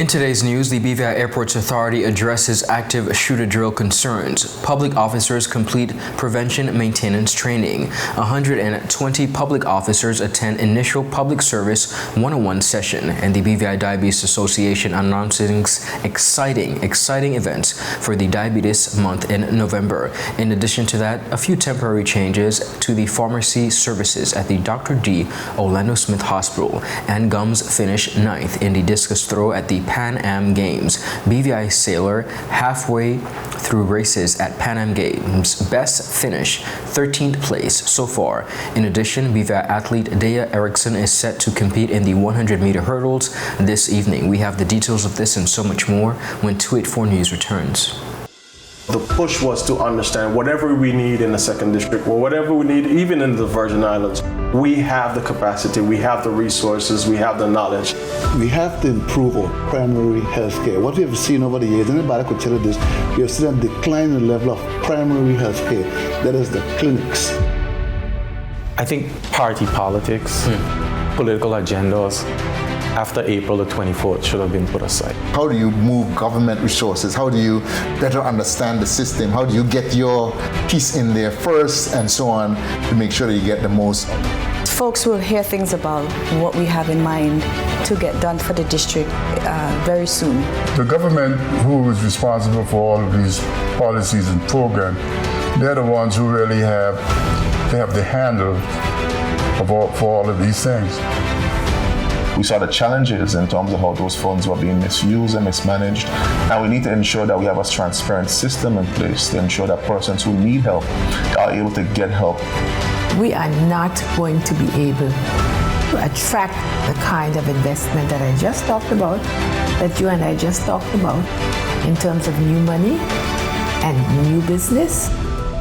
In today's news, the BVI Airports Authority addresses active shooter drill concerns. Public officers complete prevention maintenance training. 120 public officers attend initial public service 101 session, and the BVI Diabetes Association announcing exciting events for the Diabetes Month in November. In addition to that, a few temporary changes to the pharmacy services at the Dr. D. Orlando Smith Hospital, and GUMBS finished 9th in the discus throw at the Pan Am Games. BVI sailor halfway through races at Pan Am Games. Best finish, 13th place so far. In addition, BVI athlete DEYA ERICKSON is set to compete in the 100-meter hurdles this evening. We have the details of this and so much more when 284 News returns. The push was to understand whatever we need in the 2nd District, or whatever we need even in the Virgin Islands, we have the capacity, we have the resources, we have the knowledge. We have to improve our primary health care. What we have seen over the years, anybody could tell you this, we have seen a decline in the level of primary health care, that is the clinics. I think party politics, political agendas, after April the 24th should have been put aside. How do you move government resources? How do you better understand the system? How do you get your piece in there first and so on to make sure that you get the most? Folks will hear things about what we have in mind to get done for the district very soon. The government who is responsible for all of these policies and programs, they're the ones who really have the handle for all of these things. We saw the challenges in terms of how those funds were being misused and mismanaged. And we need to ensure that we have a transparent system in place to ensure that persons who need help are able to get help. We are not going to be able to attract the kind of investment that I just talked about, that you and I just talked about, in terms of new money and new business,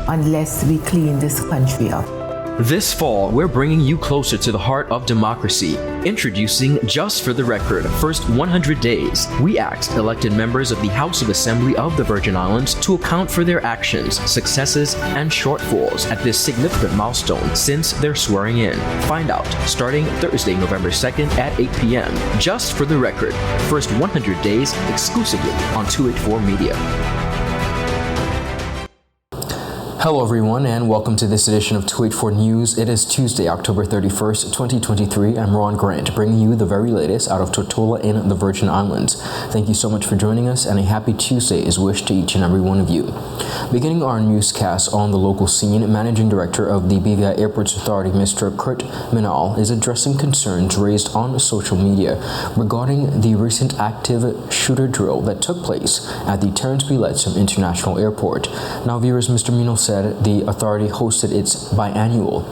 unless we clean this country up. This fall, we're bringing you closer to the heart of democracy. Introducing Just for the Record, first 100 days. We asked elected members of the House of Assembly of the Virgin Islands to account for their actions, successes, and shortfalls at this significant milestone since their swearing in. Find out starting Thursday, November 2nd at 8 p.m. Just for the Record, first 100 days exclusively on 284 Media. Hello everyone, and welcome to this edition of 284 News. It is Tuesday, October 31st, 2023. I'm Ron Grant, bringing you the very latest out of Tortola in the Virgin Islands. Thank you so much for joining us, and a happy Tuesday is wished to each and every one of you. Beginning our newscast on the local scene, Managing Director of the BVI Airports Authority, Mr. Kurt Minal, is addressing concerns raised on social media regarding the recent active shooter drill that took place at the Terence B. Lettsome International Airport. Now, viewers, Mr. Minal said the authority hosted its biannual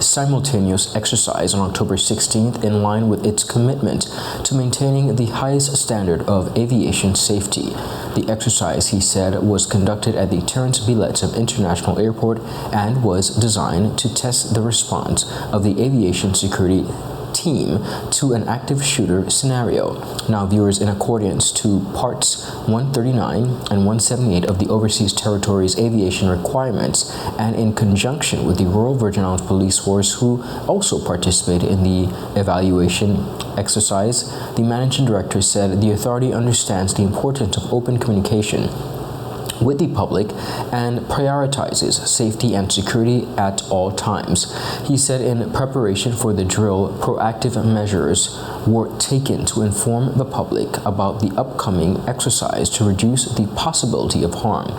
simultaneous exercise on October 16th in line with its commitment to maintaining the highest standard of aviation safety. The exercise, he said, was conducted at the Terence B. Lettsome International Airport and was designed to test the response of the aviation security team to an active shooter scenario. Now, viewers, in accordance to parts 139 and 178 of the Overseas Territories Aviation Requirements, and in conjunction with the Royal Virgin Islands Police Force, who also participated in the evaluation exercise, the Managing Director said the authority understands the importance of open communication with the public and prioritizes safety and security at all times. He said in preparation for the drill, proactive measures were taken to inform the public about the upcoming exercise to reduce the possibility of harm.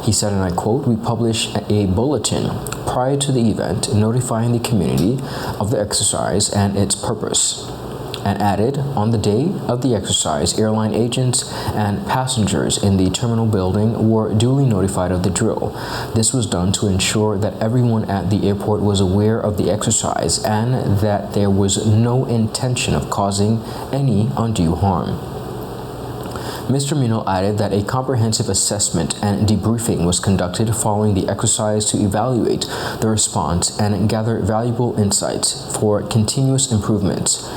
He said, and I quote, "We published a bulletin prior to the event notifying the community of the exercise and its purpose." And added, on the day of the exercise, airline agents and passengers in the terminal building were duly notified of the drill. This was done to ensure that everyone at the airport was aware of the exercise and that there was no intention of causing any undue harm. Mr. Minal added that a comprehensive assessment and debriefing was conducted following the exercise to evaluate the response and gather valuable insights for continuous improvements.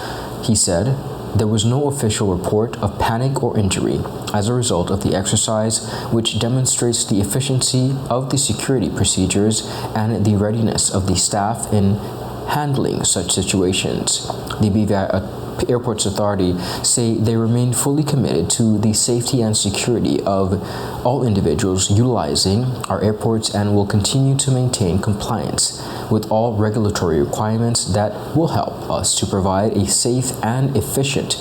He said, there was no official report of panic or injury as a result of the exercise, which demonstrates the efficiency of the security procedures and the readiness of the staff in handling such situations. The BVI Airports Authority say they remain fully committed to the safety and security of all individuals utilizing our airports and will continue to maintain compliance with all regulatory requirements that will help us to provide a safe and efficient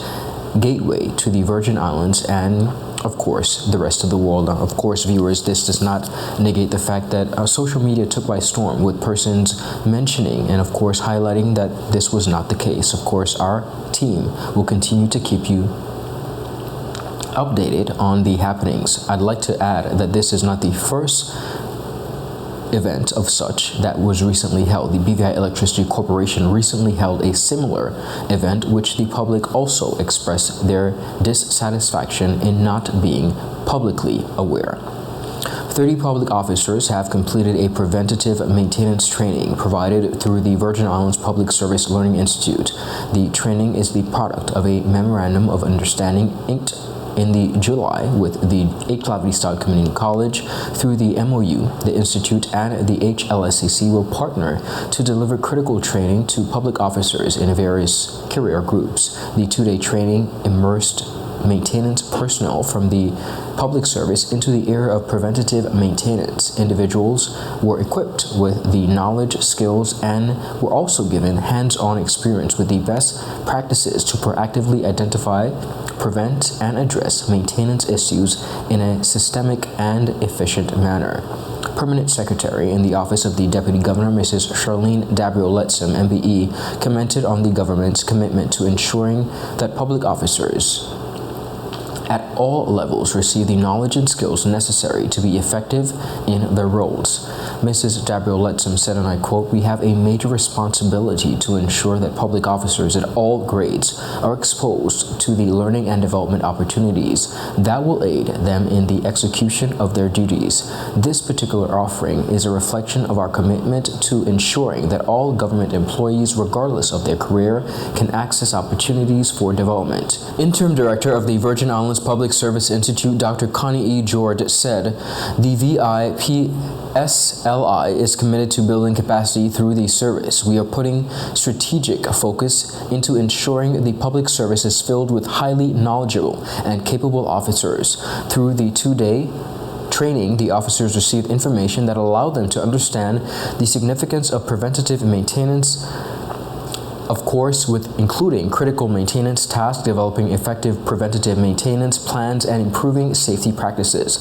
gateway to the Virgin Islands and, of course, the rest of the world. Now, of course, viewers, this does not negate the fact that social media took by storm with persons mentioning and, of course, highlighting that this was not the case. Of course, our team will continue to keep you updated on the happenings. I'd like to add that this is not the first event of such that was recently held. The BVI Electricity Corporation recently held a similar event which the public also expressed their dissatisfaction in not being publicly aware. 30 public officers have completed a preventative maintenance training provided through the Virgin Islands Public Service Learning Institute. The training is the product of a Memorandum of Understanding inked in the July with the 8 Clavity-Style Community College. Through the MOU, the Institute and the HLSCC will partner to deliver critical training to public officers in various career groups. The 2-day training immersed maintenance personnel from the public service into the era of preventative maintenance. Individuals were equipped with the knowledge, skills, and were also given hands-on experience with the best practices to proactively identify, prevent, and address maintenance issues in a systemic and efficient manner. Permanent Secretary in the Office of the Deputy Governor, Mrs. Charlene Dabrioletson, MBE, commented on the government's commitment to ensuring that public officers at all levels receive the knowledge and skills necessary to be effective in their roles. Mrs. Dabrioletson said, and I quote, "We have a major responsibility to ensure that public officers at all grades are exposed to the learning and development opportunities that will aid them in the execution of their duties. This particular offering is a reflection of our commitment to ensuring that all government employees, regardless of their career, can access opportunities for development." Interim Director of the Virgin Islands Public Service Institute, Dr. Connie E. George, said the VIPSLI is committed to building capacity through the service. We are putting strategic focus into ensuring the public service is filled with highly knowledgeable and capable officers. Through the 2-day training, the officers received information that allowed them to understand the significance of preventative maintenance, of course, with including critical maintenance tasks, developing effective preventative maintenance plans, and improving safety practices.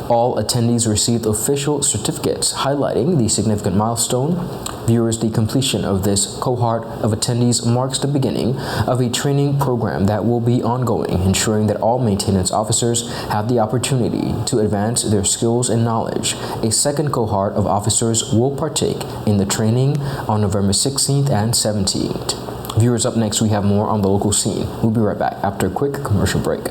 All attendees received official certificates highlighting the significant milestone. Viewers, the completion of this cohort of attendees marks the beginning of a training program that will be ongoing, ensuring that all maintenance officers have the opportunity to advance their skills and knowledge. A second cohort of officers will partake in the training on November 16th and 17th. Viewers, up next we have more on the local scene. We'll be right back after a quick commercial break.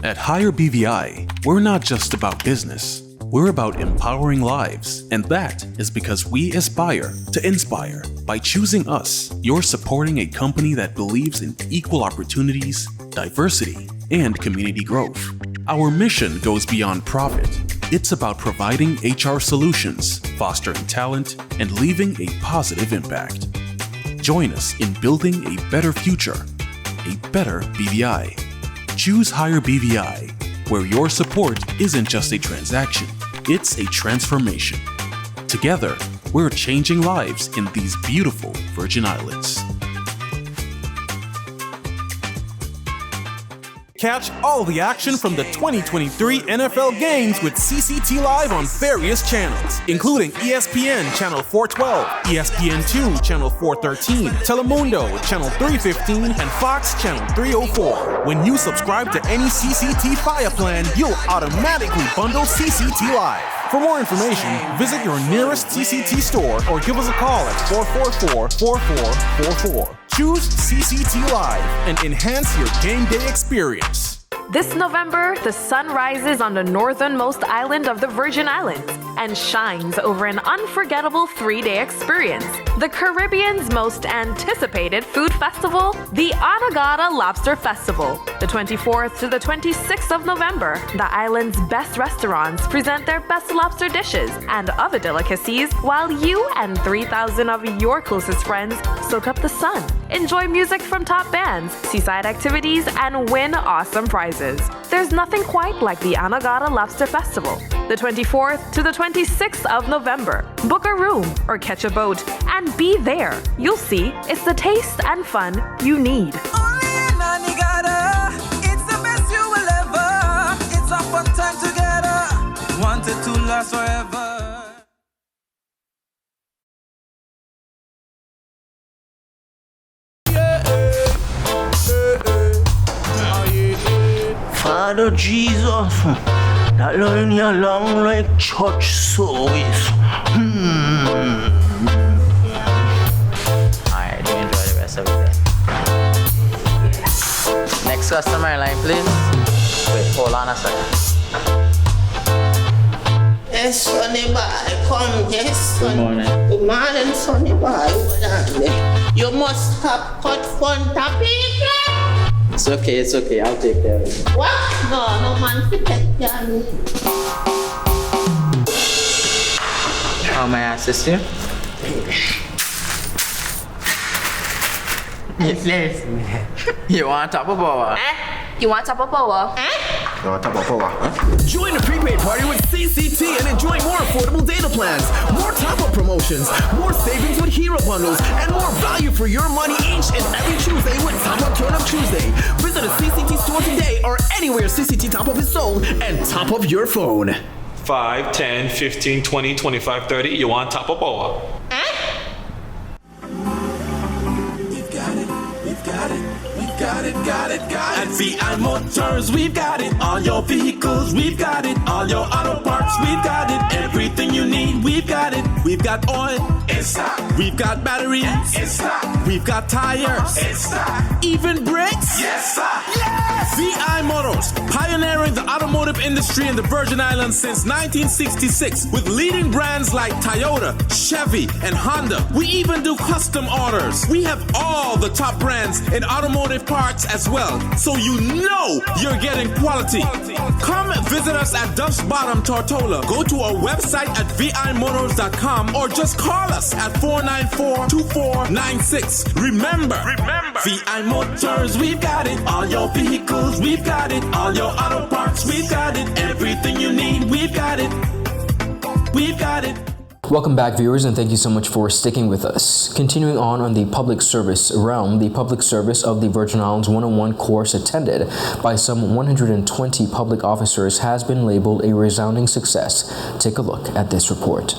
At Higher BVI, we're not just about business. We're about empowering lives, and that is because we aspire to inspire. By choosing us, you're supporting a company that believes in equal opportunities, diversity, and community growth. Our mission goes beyond profit. It's about providing HR solutions, fostering talent, and leaving a positive impact. Join us in building a better future, a better BVI. Choose Higher BVI, where your support isn't just a transaction, it's a transformation. Together, we're changing lives in these beautiful Virgin Islands. Catch all the action from the 2023 NFL games with CCT Live on various channels, including ESPN Channel 412, ESPN2 Channel 413, Telemundo Channel 315, and Fox Channel 304. When you subscribe to any CCT Fire plan, you'll automatically bundle CCT Live. For more information, visit your nearest CCT store or give us a call at 444-4444. Choose CCT Live and enhance your game day experience. This November, the sun rises on the northernmost island of the Virgin Islands, and shines over an unforgettable 3-day experience. The Caribbean's most anticipated food festival, the Anegada Lobster Festival. The 24th to the 26th of November, the island's best restaurants present their best lobster dishes and other delicacies while you and 3,000 of your closest friends soak up the sun. Enjoy music from top bands, seaside activities, and win awesome prizes. There's nothing quite like the Anegada Lobster Festival. The 24th to the 26th of November. Book a room or catch a boat and be there. You'll see, it's the taste and fun you need. Only in Anegada, it's the best you will ever. It's a fun time together, wanted to last forever. Father Jesus, that line here long like church service. Alright, do enjoy the rest of the day. Next customer line, please. Wait, hold on a second. Yes, Sonny boy, come, yes, Sonny. Good morning. Good morning, Sonny boy. Hold on there. You must have cut front of people. It's okay, I'll take care of it. What? No man to take care of me. How may I assist you? Yes. You want top of power? You want top of power? Join the prepaid party with CCT and enjoy more affordable data plans, more top-up promotions, more savings with hero bundles, and more value for your money each and every Tuesday with Top Up Turn Up Tuesday. Visit a CCT store today or anywhere CCT Top Up is sold and top up your phone. 5, 10, 15, 20, 25, 30. You want top of power? Got it. At VI Motors, we've got it. All your vehicles, we've got it. All your auto parts, we've got it. Everything you need, we've got it. We've got oil, it's stock. We've got batteries, it's stock. We've got tires, it's stock. Even brakes, yes sir. Yes! VI Motors, pioneering the automotive industry in the Virgin Islands since 1966 with leading brands like Toyota, Chevy, and Honda. We even do custom orders. We have all the top brands in automotive parts as well, so you know you're getting quality. Come visit us at Duff's Bottom, Tortola. Go to our website at vimotors.com or just call us at 494-2496. Remember, VI Motors, we've got it. All your vehicles, we've got it. All your auto parts, we've got it. Everything you need, we've got it. We've got it. Welcome back, viewers, and thank you so much for sticking with us. Continuing on the public service realm, the public service of the Virgin Islands 101 course attended by some 120 public officers has been labeled a resounding success. Take a look at this report.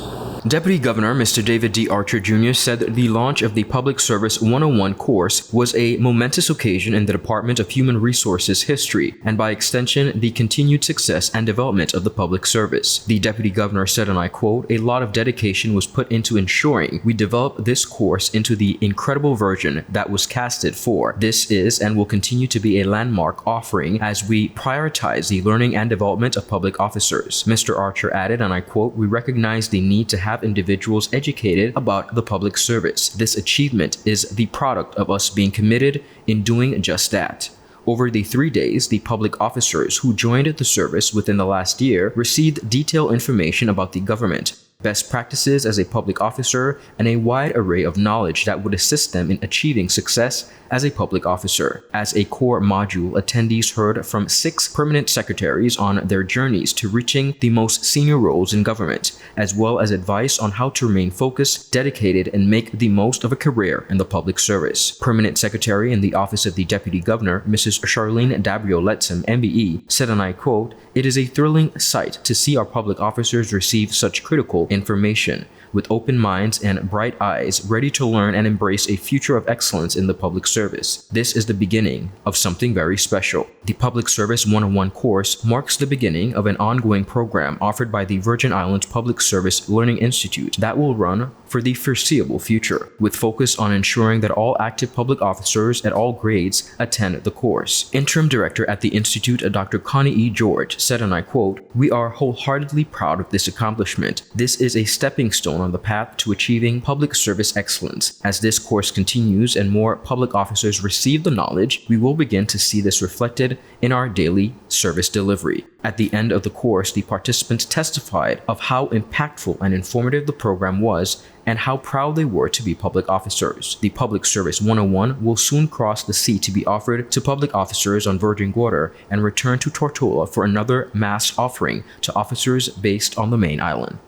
Deputy Governor Mr. David D. Archer Jr. said the launch of the Public Service 101 course was a momentous occasion in the Department of Human Resources history, and by extension, the continued success and development of the public service. The Deputy Governor said, and I quote, "A lot of dedication was put into ensuring we develop this course into the incredible version that was casted for. This is and will continue to be a landmark offering as we prioritize the learning and development of public officers." Mr. Archer added, and I quote, "We recognize the need to have individuals educated about the public service. This achievement is the product of us being committed in doing just that." Over the 3 days, the public officers who joined the service within the last year received detailed information about the government, best practices as a public officer, and a wide array of knowledge that would assist them in achieving success as a public officer. As a core module, attendees heard from 6 permanent secretaries on their journeys to reaching the most senior roles in government, as well as advice on how to remain focused, dedicated, and make the most of a career in the public service. Permanent Secretary in the Office of the Deputy Governor, Mrs. Charlene Dabrio-Letsom, MBE, said, and I quote, "It is a thrilling sight to see our public officers receive such critical information, with open minds and bright eyes, ready to learn and embrace a future of excellence in the public service. This is the beginning of something very special. The Public Service 101 course marks the beginning of an ongoing program offered by the Virgin Islands Public Service Learning Institute that will run for the foreseeable future, with focus on ensuring that all active public officers at all grades attend the course. Interim Director at the Institute, Dr. Connie E. George, said, and I quote, "We are wholeheartedly proud of this accomplishment. This is a stepping stone on the path to achieving public service excellence. As this course continues and more public officers receive the knowledge, we will begin to see this reflected in our daily service delivery." At the end of the course, the participants testified of how impactful and informative the program was and how proud they were to be public officers. The Public Service 101 will soon cross the sea to be offered to public officers on Virgin Gorda and return to Tortola for another mass offering to officers based on the main island.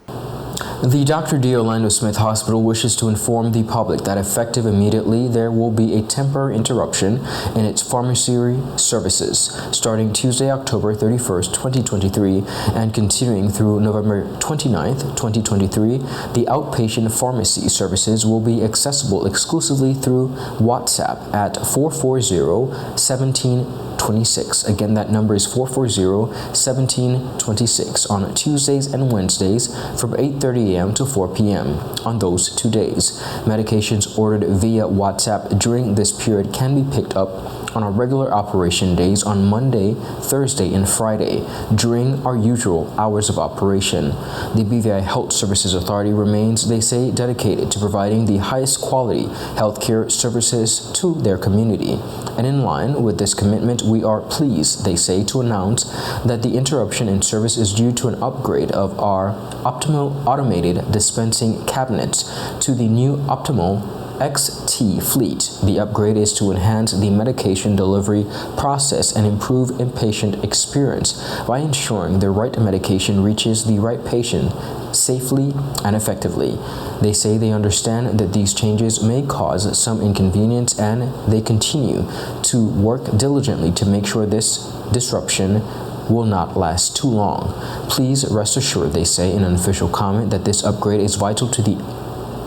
The Dr. D. Orlando Smith Hospital wishes to inform the public that effective immediately, there will be a temporary interruption in its pharmacy services starting Tuesday, October 31st, 2023, and continuing through November 29th, 2023. The outpatient pharmacy services will be accessible exclusively through WhatsApp at 440-1726. Again, that number is 440-1726 on Tuesdays and Wednesdays from 8:30 a.m. to 4 p.m. on those 2 days. Medications ordered via WhatsApp during this period can be picked up on our regular operation days on Monday, Thursday, and Friday during our usual hours of operation. The BVI Health Services Authority remains, they say, dedicated to providing the highest quality healthcare services to their community. And in line with this commitment, we are pleased, they say, to announce that the interruption in service is due to an upgrade of our Optimal automated dispensing cabinets to the new Optimal XT fleet. The upgrade is to enhance the medication delivery process and improve inpatient experience by ensuring the right medication reaches the right patient safely and effectively. They say they understand that these changes may cause some inconvenience and they continue to work diligently to make sure this disruption will not last too long. Please rest assured, they say in an official comment, that this upgrade is vital to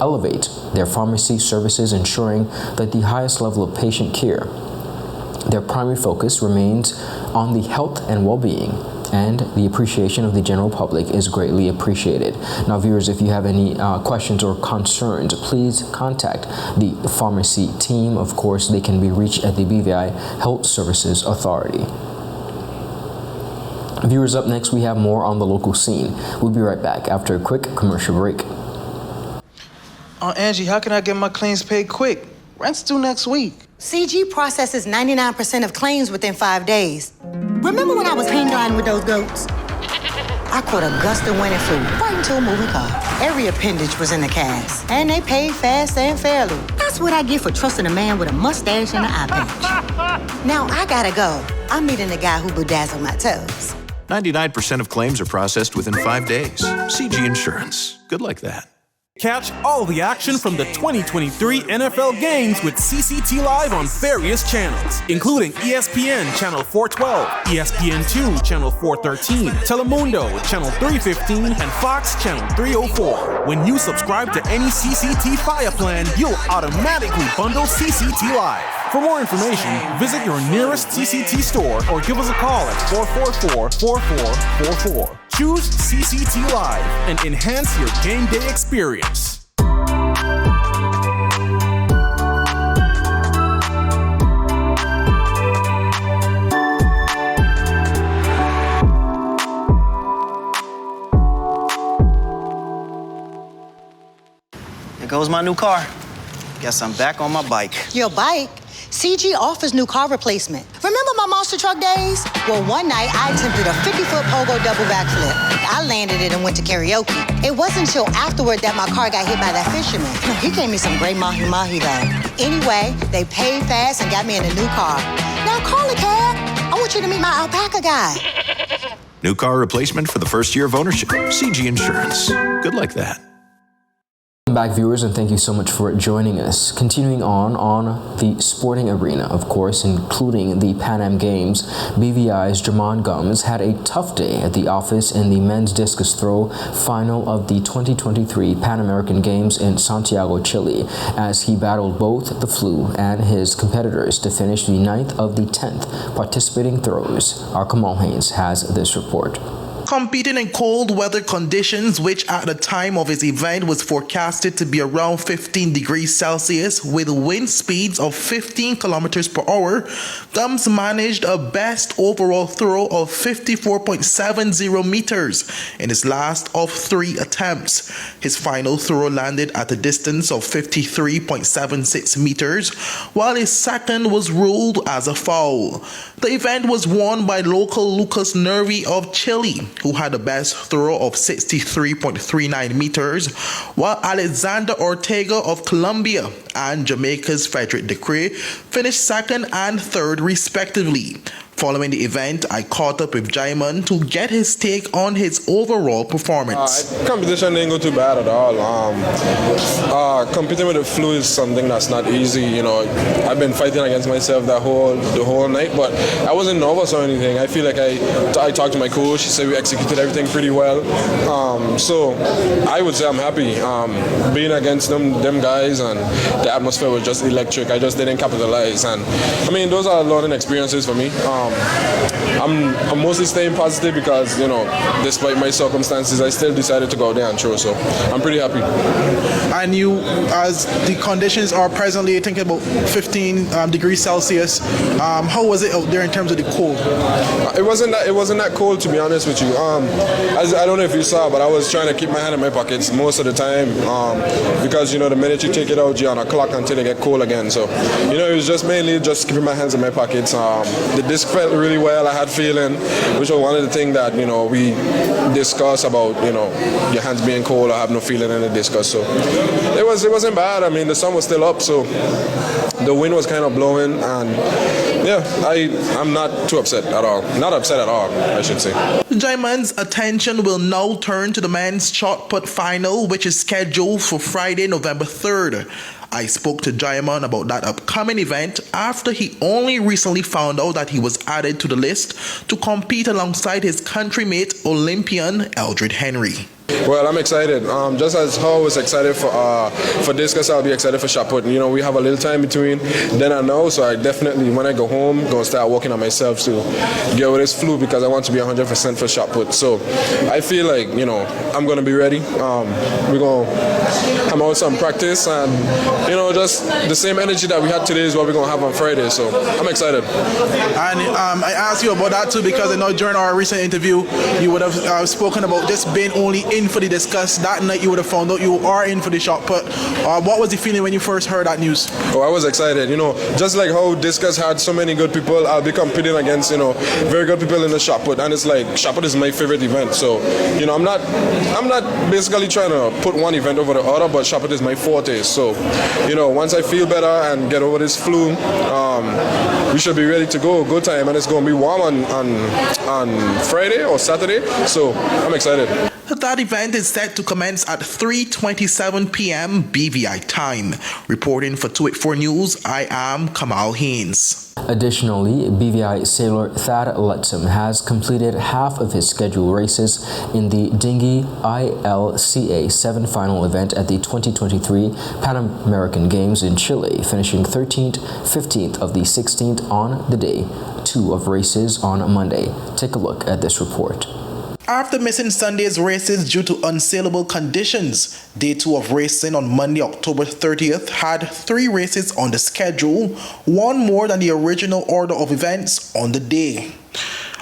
elevate their pharmacy services, ensuring that the highest level of patient care. Their primary focus remains on the health and well-being, and the appreciation of the general public is greatly appreciated. Now, viewers, if you have any questions or concerns, please contact the pharmacy team. Of course, they can be reached at the BVI Health Services Authority. Viewers, up next, we have more on the local scene. We'll be right back after a quick commercial break. Angie, how can I get my claims paid quick? Rent's due next week. CG processes 99% of claims within 5 days. Remember when I was hang gliding with those goats? I caught a gust of wind and flew right into a moving car. Every appendage was in the cast, and they paid fast and fairly. That's what I get for trusting a man with a mustache and an eye patch. Now I gotta go. I'm meeting the guy who bedazzled my toes. 99% of claims are processed within 5 days. CG Insurance. Good like that. Catch all the action from the 2023 NFL games with CCT Live on various channels, including ESPN Channel 412, ESPN2 Channel 413, Telemundo Channel 315, and Fox Channel 304. When you subscribe to any CCT Fire plan, you'll automatically bundle CCT Live. For more information, visit your nearest CCT store or give us a call at 444-4444. Choose CCT Live and enhance your game day experience. There goes my new car. Guess I'm back on my bike. Your bike? CG offers new car replacement. Remember my monster truck days? Well, one night I attempted a 50-foot pogo double backflip. I landed it and went to karaoke. It wasn't until afterward that my car got hit by that fisherman. He gave me some great mahi-mahi though. Anyway, they paid fast and got me in a new car. Now call a cab. I want you to meet my alpaca guy. New car replacement for the first year of ownership. CG Insurance. Good like that. Welcome back, viewers, and thank you so much for joining us. Continuing on the sporting arena, of course, including the Pan Am Games, BVI's GUMBS had a tough day at the office in the men's discus throw final of the 2023 Pan American Games in Santiago, Chile, as he battled both the flu and his competitors to finish the 9th of the 10th participating throws. Our Kamal Haynes has this report. Competing in cold weather conditions, which at the time of his event was forecasted to be around 15 degrees Celsius with wind speeds of 15 kilometers per hour, GUMBS managed a best overall throw of 54.70 meters in his last of 3 attempts. His final throw landed at a distance of 53.76 meters, while his second was ruled as a foul. The event was won by local Lucas Nervi of Chile, who had the best throw of 63.39 meters, while Alexander Ortega of Colombia and Jamaica's Frederick Decree finished second and third respectively. Following the event, I caught up with Jaiman to get his take on his overall performance. Competition didn't go too bad at all. Competing with the flu is something that's not easy. You know, I've been fighting against myself the whole night, but I wasn't nervous or anything. I feel like I talked to my coach. He said we executed everything pretty well. So I would say I'm happy. Being against them guys, and the atmosphere was just electric. I just didn't capitalize, and I mean those are learning experiences for me. I'm mostly staying positive because, you know, despite my circumstances, I still decided to go out there and throw, so I'm pretty happy. And you, as the conditions are presently, I think about 15 degrees Celsius, how was it out there in terms of the cold? It wasn't that cold, to be honest with you. I don't know if you saw, but I was trying to keep my hand in my pockets most of the time because, you know, the minute you take it out, you're on a clock until they get cold again. So, you know, it was just mainly just keeping my hands in my pockets. The disc felt really well. I had feeling, which was one of the things that, you know, we discussed about, you know, your hands being cold or have no feeling in the discus. So it wasn't bad. I mean, the sun was still up, so the wind was kind of blowing, and yeah, I'm not too upset at all. Not upset at all, I should say. Jaiman's attention will now turn to the men's shot put final, which is scheduled for Friday, November 3rd. I spoke to Jaiman about that upcoming event after he only recently found out that he was added to the list to compete alongside his countrymate Olympian Eldred Henry. Well, I'm excited. Just as how I was excited for discus, I'll be excited for shot put. You know, we have a little time between then and now, so I definitely, when I go home, gonna start working on myself to get with this flu because I want to be 100% for shot put. So I feel like, you know, I'm gonna be ready. We're gonna hammer out some practice, and you know, just the same energy that we had today is what we're gonna have on Friday. So I'm excited. And I asked you about that too because I know during our recent interview you would have spoken about just being only in for the discus. That night you would have found out you are in for the shot put. What was the feeling when you first heard that news? Oh, I was excited. You know, just like how discus had so many good people, I'll be competing against, you know, very good people in the shot put, and it's like shot put is my favorite event. So, you know, I'm not basically trying to put one event over the other, but shot put is my forte. So, you know, once I feel better and get over this flu, we should be ready to go. Good time, and it's going to be warm on Friday or Saturday. So I'm excited. That event is set to commence at 3:27 p.m. BVI time. Reporting for 284 News, I am Kamal Haynes. Additionally, BVI sailor Thad Letsom has completed half of his scheduled races in the dinghy ILCA 7 final event at the 2023 Pan American Games in Chile, finishing 13th, 15th of the 16th on the day 2 of races on Monday. Take a look at this report. After missing Sunday's races due to unsaleable conditions, Day 2 of racing on Monday, October 30th had 3 races on the schedule, one more than the original order of events on the day.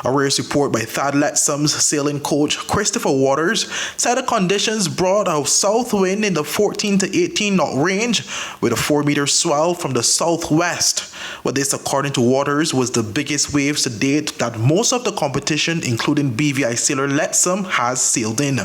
A race report by Thad Letsom's sailing coach Christopher Waters said the conditions brought a south wind in the 14 to 18 knot range with a 4-meter swell from the southwest. But this, according to Waters, was the biggest waves to date that most of the competition, including BVI sailor Letsom, has sailed in.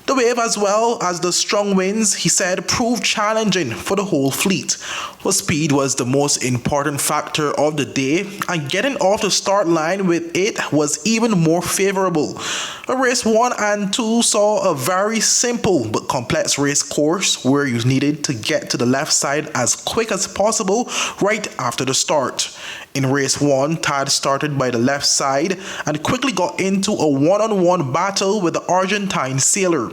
The wave, as well as the strong winds, he said, proved challenging for the whole fleet. But speed was the most important factor of the day, and getting off the start line with it was even more favorable. Race 1 and 2 saw a very simple but complex race course where you needed to get to the left side as quick as possible right after the start. In race 1, Tad started by the left side and quickly got into a one-on-one battle with the Argentine sailor.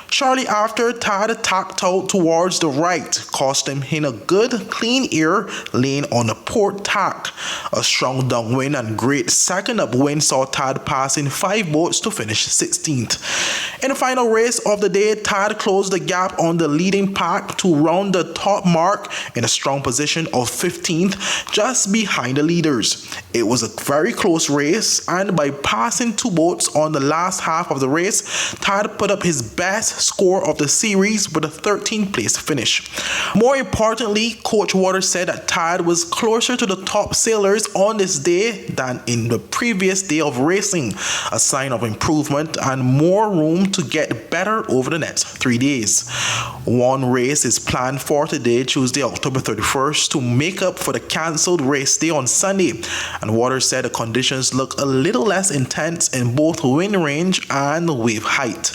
Shortly after, Tad tacked out towards the right, costing him a good, clean air lane on the port tack. A strong downwind and great second upwind saw Tad passing 5 boats to finish 16th. In the final race of the day, Tad closed the gap on the leading pack to round the top mark in a strong position of 15th, just behind the leaders. It was a very close race, and by passing 2 boats on the last half of the race, Tad put up his best score of the series with a 13th place finish. More importantly, Coach Waters said that Tad was closer to the top sailors on this day than in the previous day of racing, a sign of improvement and more room to get better over the next 3 days. One race is planned for today, Tuesday, October 31st, to make up for the cancelled race day on Sunday, and Waters said the conditions look a little less intense in both wind range and wave height.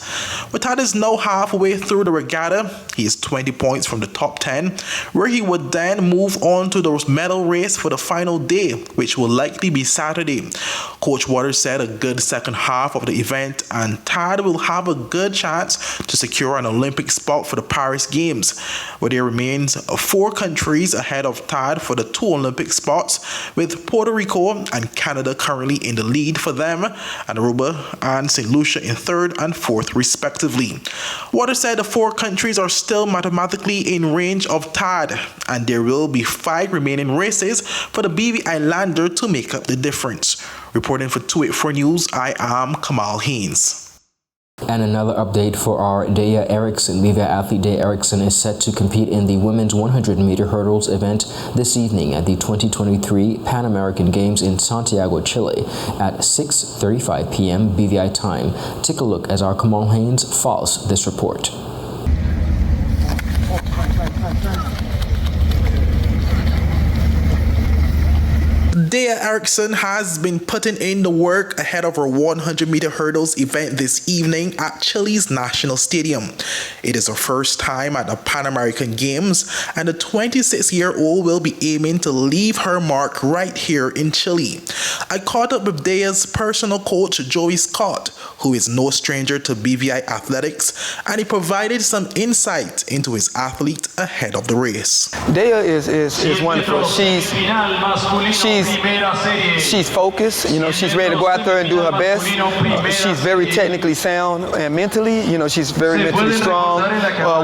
But Tad is now halfway through the regatta. He is 20 points from the top 10, where he would then move on to the medal race for the final day, which will likely be Saturday. Coach Waters said a good second half of the event, and Tad will have a good chance to secure an Olympic spot for the Paris Games, where there remains 4 countries ahead of Tad for the 2 Olympic spots, with Puerto Rico and Canada currently in the lead for them, and Aruba and St. Lucia in 3rd and 4th respectively. Waters said the 4 countries are still mathematically in range of Tad, and there will be 5 remaining races for the BV Islander to make up the difference. Reporting for 284 News, I am Kamal Haynes. And another update for our DEYA ERICKSON. BVI athlete DEYA ERICKSON is set to compete in the women's 100-meter hurdles event this evening at the 2023 Pan American Games in Santiago, Chile at 6:35 p.m. BVI time. Take a look as our Kamal Haynes follows this report. DEYA ERICKSON has been putting in the work ahead of her 100-meter hurdles event this evening at Chile's National Stadium. It is her first time at the Pan American Games, and the 26-year-old will be aiming to leave her mark right here in Chile. I caught up with DEYA's personal coach, Joey Scott, who is no stranger to BVI athletics, and he provided some insight into his athlete ahead of the race. DEYA is wonderful. She's focused. You know, she's ready to go out there and do her best. She's very technically sound and mentally. You know, she's very mentally strong.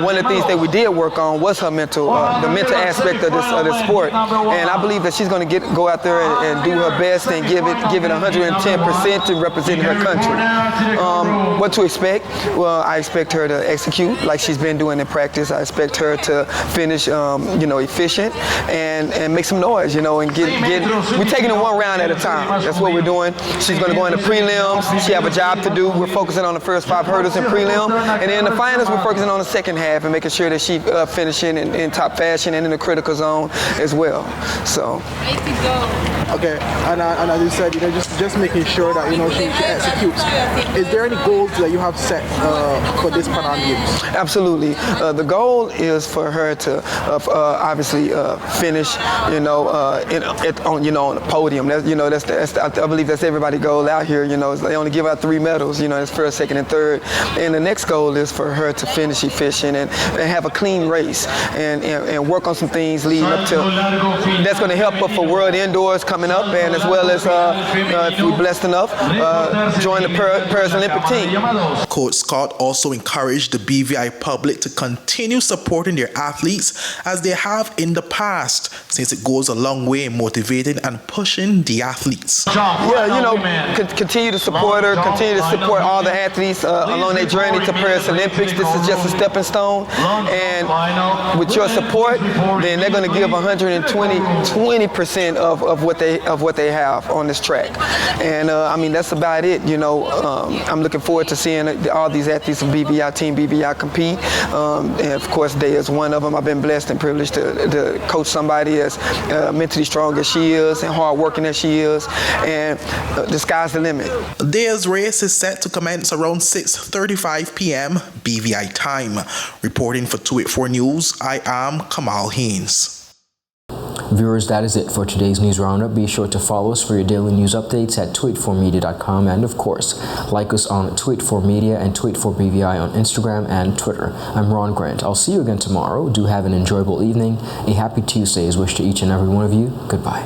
One of the things that we did work on was her mental, the mental aspect of this sport. And I believe that she's going to go out there and do her best and give it 110% to represent her country. What to expect? Well, I expect her to execute like she's been doing in practice. I expect her to finish, efficient and make some noise. You know, and we're taking it one round at a time. That's what we're doing. She's going to go into prelims. She have a job to do. We're focusing on the first 5 hurdles in prelim, and then in the finals, we're focusing on the second half and making sure that she finishing in top fashion and in the critical zone as well. So. Okay, and as you said, just making sure that she executes. Is there any goals that you have set for this Pan Am Games? Absolutely. The goal is for her to obviously finish, on the podium. That's I believe that's everybody's goal out here. They only give out 3 medals. It's first, second, and third. And the next goal is for her to finish efficient and have a clean race and work on some things leading up to. That's going to help her for World Indoors coming up, and as well as if we're blessed enough, join the Paris Olympic team. Coach Scott also encouraged the BVI public to continue supporting their athletes as they have in the past, since it goes a long way in motivating and pushing the athletes. Continue to support her, continue to support all the athletes along their journey to Paris Olympics. This is just a stepping stone, and with your support, then they're going to give 20% of what they have on this track. And I mean, that's about it. You know, I'm looking forward to seeing all these athletes from Team BVI compete. And of course, DEYA is one of them. I've been blessed and privileged to coach somebody as mentally strong as she is and hardworking as she is. And the sky's the limit. DEYA's race is set to commence around 6:35 p.m. BVI time. Reporting for 284 News, I am Kamal Haynes. Viewers, that is it for today's news roundup. Be sure to follow us for your daily news updates at tweet4media.com, and of course, like us on Tweet4Media and Tweet4BVI on Instagram and Twitter. I'm Ron Grant. I'll see you again tomorrow. Do have an enjoyable evening. A happy Tuesday is wished to each and every one of you. Goodbye.